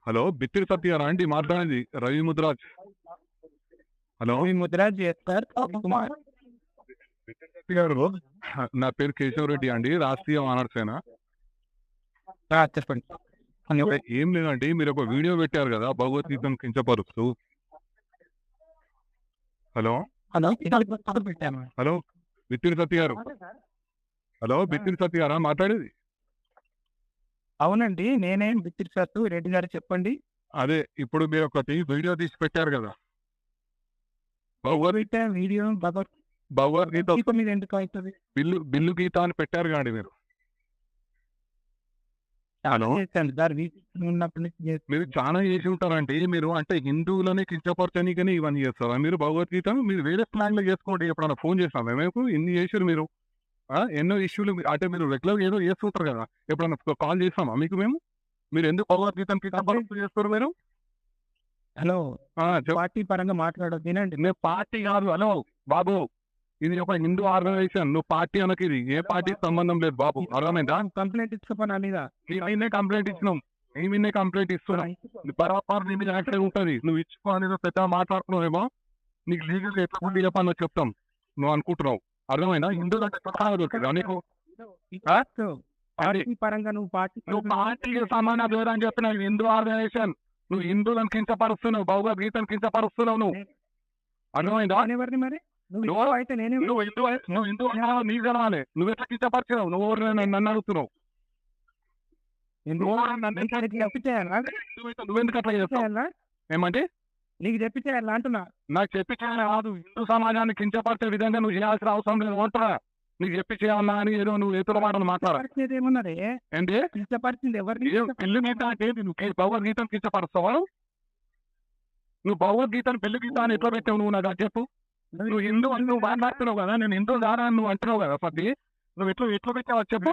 Hello బిత్తిరి సత్యారా అండి మాట్లాడేది రవి ముద్రాజ్. Hello Mudraj sir Kumar. బిత్తిరి సత్య గారు, నా పేరు కేశవరెడ్డి అండి, రాష్ట్రీయ వానరసేన. చెప్పండి. ఏం లేదండి, మీరు ఒక వీడియో పెట్టారు కదా భగవద్గీతను కించపరుస్తూ. హలో హలో పెట్టాను. హలో బిత్తిరి సత్య గారు. హలో బిత్తిరి సత్య గారా మాట్లాడేది? అవునండి, నేనే బిత్తిరి సత్తు రెడ్డి గారు, చెప్పండి. అదే ఇప్పుడు మీరు ఒకటి వీడియో తీసి పెట్టారు కదా వీడియో భగవద్గీత మీద ఎందుకు అవుతుంది? బిల్లు గీత అని పెట్టారు కాండి మీరు. హలో ఉన్నప్పటి నుంచి మీరు చాలా చేసి ఉంటారంటే, మీరు అంటే హిందువులని కించపరచనీకని ఇవన్నీ చేస్తారా మీరు? భగవద్గీతను మీరు వేరే స్లాంగ్ లో చేసుకోండి. ఎప్పుడన్నా ఫోన్ చేస్తాం మేము ఇన్ని చేసారు మీరు. ఎన్నో ఇష్యూలు అంటే మీరు రెగ్యులర్ ఏదో చేస్తుంటారు కదా, ఎప్పుడన్నా కాల్ చేస్తామా మీకు మేము? మీరు ఎందుకు భగవద్గీతను కించపరుస్తూ చేస్తారు మీరు? హలో, పార్టీ పరంగా మాట్లాడదు వినండి. నేను పార్టీ కాదు. హలో బాబు, ఇది ఒక హిందూ ఆర్గనైజేషన్. నువ్వు పార్టీ అనకి, ఇది ఏ పార్టీకి సంబంధం లేదు బాబు, అర్థమైందా? కంప్లైంట్ ఇచ్చుకోపని మీద నేనే కంప్లైంట్ ఇచ్చినాం, మేమే కంప్లైంట్ ఇస్తున్నాం. బరాబర్ నీ మీద యాక్టివ్ ఉంటుంది. నువ్వు ఇచ్చుకో అనేది పెద్ద మాట్లాడుతున్నావేమో, నీకు లీగల్ ఎట్లా ఉండి చెప్పాలో చెప్తాం. నువ్వు అనుకుంటున్నావు, అర్థమైందా? హిందువులు అంటే దొరుకుతుందా నీకు? పార్టీ పరంగా నువ్వు పార్టీకి సంబంధం లేదని చెప్పిన హిందూ ఆర్గనైజేషన్. నువ్వు హిందువులను కించపరుస్తున్నావు, భగవద్గీతను కించపరుస్తున్నావు నువ్వు, అర్థమైందా? ఎవరిని మరి నువ్వు అయితే నేను నువ్వు హిందూ నీకు తెలవాలి. నువ్వు ఎట్లా కించపరిచినావు? నువ్వు నన్ను అడుగుతున్నావు. నువ్వెందుకు అట్లా చేస్తావు? ఏమంటే నీకు చెప్పిచేయాలా అంటున్నా? నాకు చెప్పి చేయాలి కాదు, హిందూ సమాజాన్ని కించపరిచే విధంగా నువ్వు చేయాల్సిన అవసరం లేదు అంటారా? నీకు చెప్పి చేయాలా అని ఏదో నువ్వు ఎదురు మాటలు మాట్లాడేది ఏమన్నది? ఏంటి కించపరిచింది ఎవరిని? పెళ్లి గీత అంటే నువ్వు భగవద్గీతను కించపరుస్తావా? నువ్వు భగవద్గీతను పెళ్లి గీత అని ఎట్లా పెట్టావు నువ్వు? నాకు చెప్పు. నువ్వు హిందూ అని నువ్వు మాట్లాడుతున్నావు కదా, నేను హిందూ దారా నువ్వు అంటున్నావు కదా. పది నువ్వు ఎట్లా పెట్టావు చెప్పు.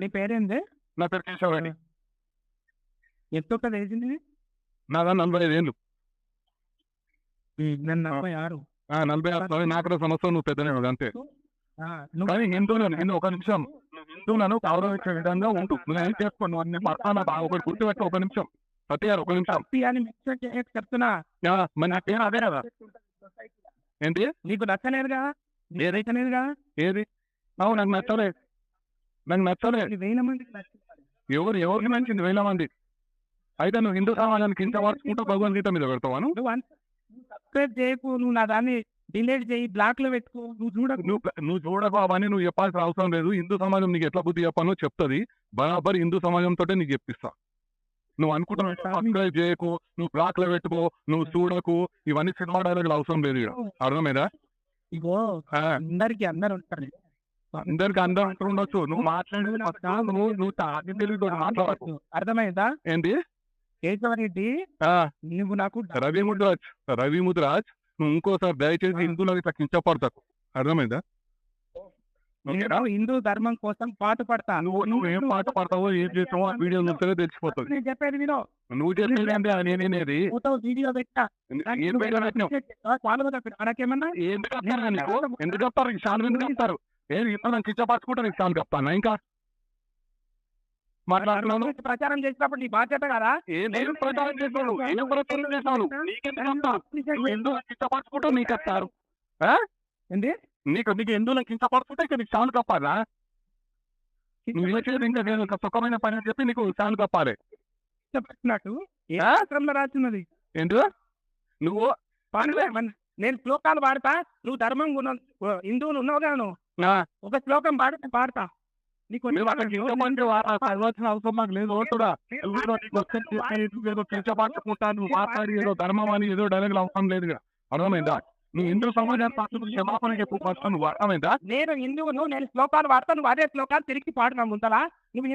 నీ పేరేంది? నా పేరు కేశవరెడ్డి. ఎంత వేసింది? నాదా 45 ఏళ్ళు. 46. 46 నాకు సంవత్సరం. నువ్వు పెద్దనే అంతే. కానీ హిందువులను ఒక నిమిషం, హిందువులను గౌరవించే విధంగా ఉంటూ నువ్వేం చేసుకోండి. నువ్వు అన్ని పక్కన ఒకటి గుర్తుపెట్టు. ఒక నిమిషం సత్య గారు, ఒక నిమిషం చెప్తున్నా. మరి నా పేరు అదే కదా. ఏంటి నీకు నచ్చలేదుగా? ఏదైతేనేదిగా. ఏది? అవును, నాకు నచ్చలేదు. నాకు నచ్చలేదు. 1000 మంది ఎవరికి నచ్చింది? 1000 మంది. అయితే నువ్వు హిందూ సమాజాన్ని కించపరుచుకుంటూ భగవద్గీత మీద పెడతావా? నువ్వు సబ్స్క్రైబ్ చేయకు, నువ్వు నా దాన్ని డిలీట్ చేయి, బ్లాక్ లో పెట్టుకో. నువ్వు చూడకు అవన్నీ నువ్వు చెప్పాల్సిన అవసరం లేదు. హిందూ సమాజం నీకు ఎట్లా బుద్ధి చెప్పానో చెప్తుంది. బరాబర్ హిందూ సమాజంతో నీకు చెప్పిస్తా. నువ్వు అనుకుంటున్నావు సబ్స్క్రైబ్ చేయకు, నువ్వు బ్లాక్ లో పెట్టుకో, నువ్వు చూడకు, ఇవన్నీ సినిమా డైలాగులు అవసరం లేదు. అర్థమైందా? ఇగో అందరికి అందరు ఉంటారు, అందరికి అందరూ అంటుండొచ్చు. నువ్వు మాట్లాడేది నువ్వు తాగి తెలివితో మాట్లాడచ్చు. అర్థమైందా? ఏంటి కేశవరెడ్డి, నువ్వు నాకు రవి ముద్రాజ్ నువ్వు ఇంకోసారి దయచేసి హిందువులకు ఇట్లా కించపడతాకు. అర్థమైందా? హిందూ ధర్మం కోసం పాటు పడతా. నువ్వు ఏం పాట పడతావో ఏం చేస్తావో ఆ వీడియో నుంచే తెలిసిపోతుంది. నేను చెప్పేది వినో. నువ్వు చెప్పేది అంటే నేనేది వీడియో పెట్టా. నాకేమన్నా ఎందుకు చెప్తారు? ఈ ఛానల్ ఎందుకు చెప్తారు? ఏం కించపరచుకుంటా నీకు ఛానల్ చెప్తాను. ఇంకా మాట్లాడుతున్నాను. ప్రచారం చేసినప్పుడు నీ బాధ్యత కదా. నేను ప్రచారం చేస్తాను, ఏం ప్రచారం చేస్తాను? నీకెందుకు ఎందుకు కించపరచుకుంటూ నీకు చెప్తారు? ఏంటి నీకు ఎందుకు కించపరచుకుంటే ఇక నీకు ఛానల్ కప్పాలా? నువ్వు చేసేది ఇంకా నేను సుఖమైన పని అని చెప్పి నీకు ఛానల్ కప్పాలి. చెప్పినట్టు రాస్తున్నది ఏంటి? నువ్వు నేను శ్లోకాలు పాడతా, నువ్వు ధర్మం హిందువులు ఉన్నావు కదా, నువ్వు ఒక శ్లోకం పాడతా. నీకు అవసరం మాకు లేదు. ఏదో కించపరచుకుంటా నువ్వు మాట్లాడి ఏదో ధర్మం అని ఏదో డైలాగులు అవసరం లేదు. అర్థమైందా? నువ్వు హిందూ సమాజాన్ని క్షమాపణ చెప్పు. నువ్వు అర్థమైందా? నేను హిందువును, నేను శ్లోకాలు వాడతా, నువ్వు అదే శ్లోకాలు తిరిగి పాడున్నా ముందలా. నువ్వు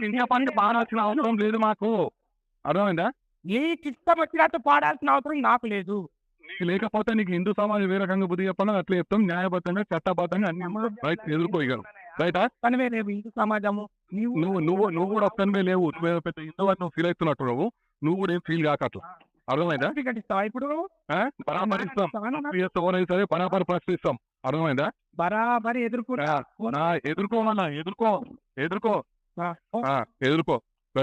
కించపరచి పాడాల్సిన అవసరం లేదు మాకు. అర్థమైందా? నీకు ఇష్టం వచ్చినట్టు పాడాల్సిన అవసరం నాకు లేదు. నీకు లేకపోతే నీకు హిందూ సమాజం ఏ రకంగా బుద్ధి చెప్పాలో అట్లా చెప్తాం. న్యాయబద్ధంగా చట్టబద్ధంగా అన్ని రైట్ ఎదుర్కోగలరు. రైటా? పనివే లేవు హిందూ సమాజము. నువ్వు కూడా ఒక్కనివే లేవు. నువ్వు పెద్ద హిందూ అని నువ్వు ఫీల్ అవుతున్నట్టు నువ్వు ఏం ఫీల్ కాక అట్లా. అర్థమైందా? ఇప్పుడు బరాబరిస్తాం సరే, బరాబర్ ప్రశ్నిస్తాం. అర్థమైందా? బరాబరి ఎదుర్కోవాలన్నా ఎదుర్కో.